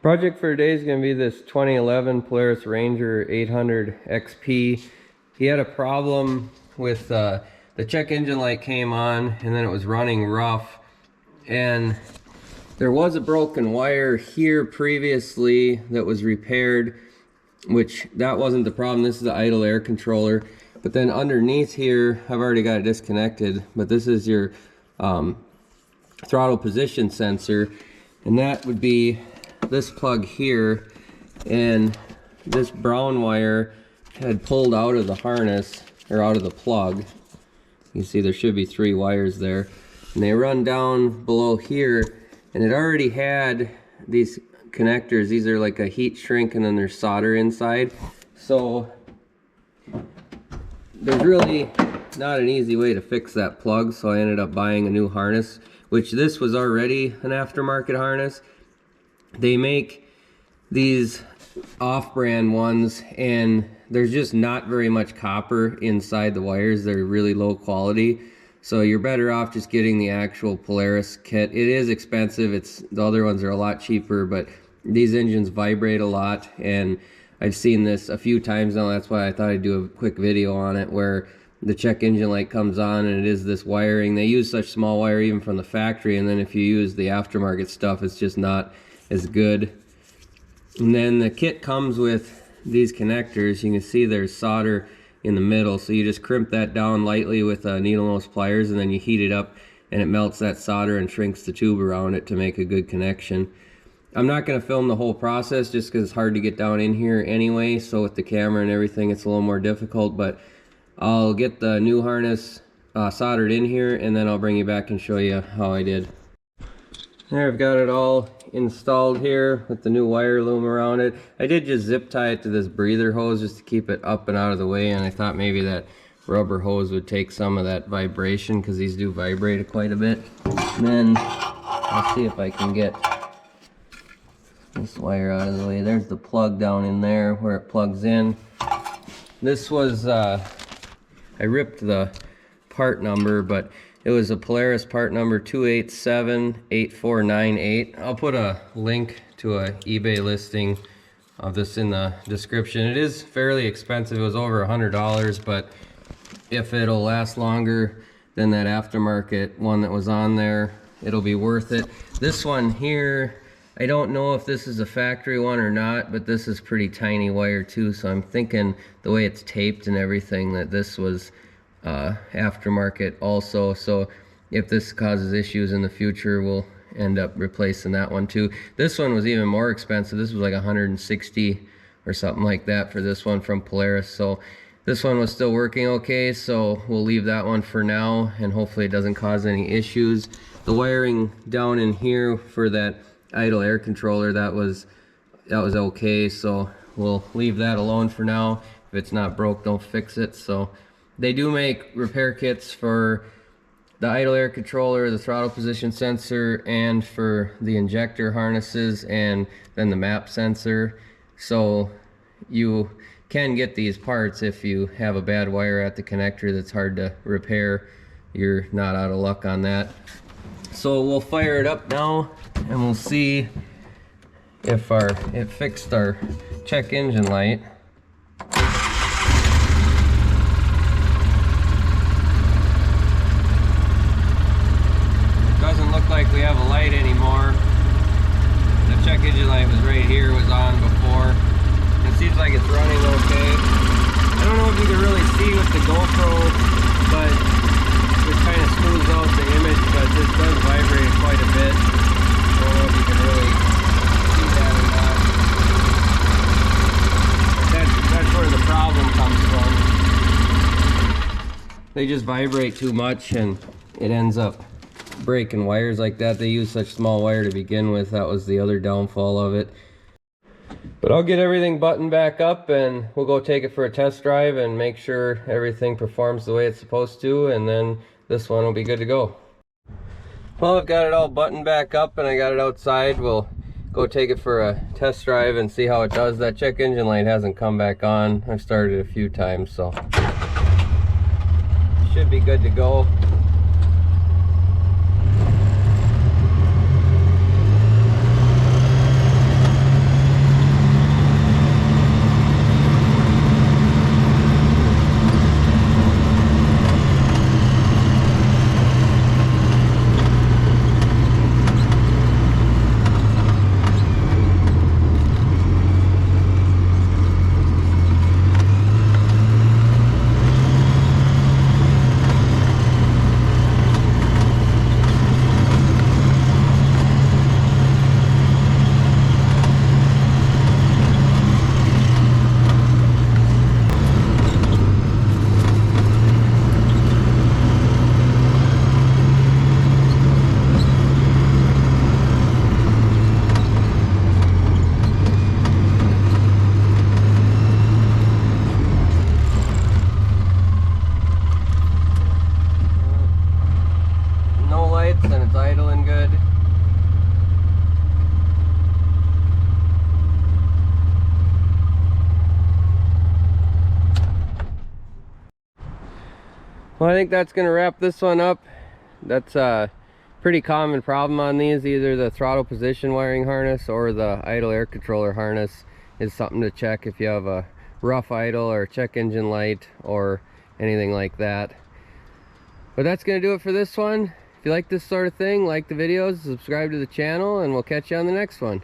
Project for today is going to be this 2011 Polaris Ranger 800 XP. He had a problem with the check engine light came on and then it was running rough, and there was a broken wire here previously that was repaired, which that wasn't the problem. This is the idle air controller, but then underneath here I've already got it disconnected, but this is your throttle position sensor, and that would be this plug here, and this brown wire had pulled out of the harness, or out of the plug. You see there should be 3 wires there, and they run down below here, and it already had these connectors. These are like a heat shrink and then there's solder inside, so there's really not an easy way to fix that plug. So I ended up buying a new harness, which this was already an aftermarket harness. They make these off-brand ones and there's just not very much copper inside the wires. They're really low quality, so you're better off just getting the actual Polaris kit. It is expensive. The other ones are a lot cheaper, but these engines vibrate a lot, and I've seen this a few times now. That's why I thought I'd do a quick video on it, where the check engine light comes on and it is this wiring. They use such small wire even from the factory, and then if you use the aftermarket stuff, it's just not as good. And then the kit comes with these connectors. You can see there's solder in the middle, so you just crimp that down lightly with needle nose pliers, and then you heat it up and it melts that solder and shrinks the tube around it to make a good connection. I'm not going to film the whole process just because it's hard to get down in here anyway, so with the camera and everything it's a little more difficult, but I'll get the new harness soldered in here and then I'll bring you back and show you how I did. There, I've got it all installed here with the new wire loom around it. I did just zip tie it to this breather hose just to keep it up and out of the way, and I thought maybe that rubber hose would take some of that vibration, because these do vibrate quite a bit. And then I'll see if I can get this wire out of the way. There's the plug down in there where it plugs in. This was, I ripped the part number, but it was a Polaris part number 2878498. I'll put a link to a eBay listing of this in the description. It is fairly expensive. It was over $100, but if it'll last longer than that aftermarket one that was on there, it'll be worth it. This one here, I don't know if this is a factory one or not, but this is pretty tiny wire too, so I'm thinking the way it's taped and everything that this was aftermarket also. So if this causes issues in the future, we'll end up replacing that one too. This one was even more expensive. This was like 160 or something like that for this one from Polaris. So this one was still working okay, so we'll leave that one for now, and hopefully it doesn't cause any issues. The wiring down in here for that idle air controller, that was okay, so we'll leave that alone for now. If it's not broke, don't fix it. So they do make repair kits for the idle air controller, the throttle position sensor, and for the injector harnesses, and then the map sensor. So you can get these parts if you have a bad wire at the connector that's hard to repair. You're not out of luck on that. So we'll fire it up now and we'll see if it fixed our check engine light. Like we have a light anymore. The check engine light was right here, was on before. It seems like it's running okay. I don't know if you can really see with the GoPro, but it kind of smooths out the image, but this does vibrate quite a bit. I don't know if you can really see that or not. But that's where the problem comes from. They just vibrate too much and it ends up breaking wires like that. They use such small wire to begin with. That was the other downfall of it. But I'll get everything buttoned back up and we'll go take it for a test drive and make sure everything performs the way it's supposed to, and then this one will be good to go. Well, I've got it all buttoned back up and I got it outside. We'll go take it for a test drive and see how it does. That check engine light hasn't come back on. I've started it a few times, so should be good to go. Well, I think that's going to wrap this one up. That's a pretty common problem on these. Either the throttle position wiring harness or the idle air controller harness is something to check if you have a rough idle or check engine light or anything like that. But that's going to do it for this one. If you like this sort of thing, like the videos, subscribe to the channel, and we'll catch you on the next one.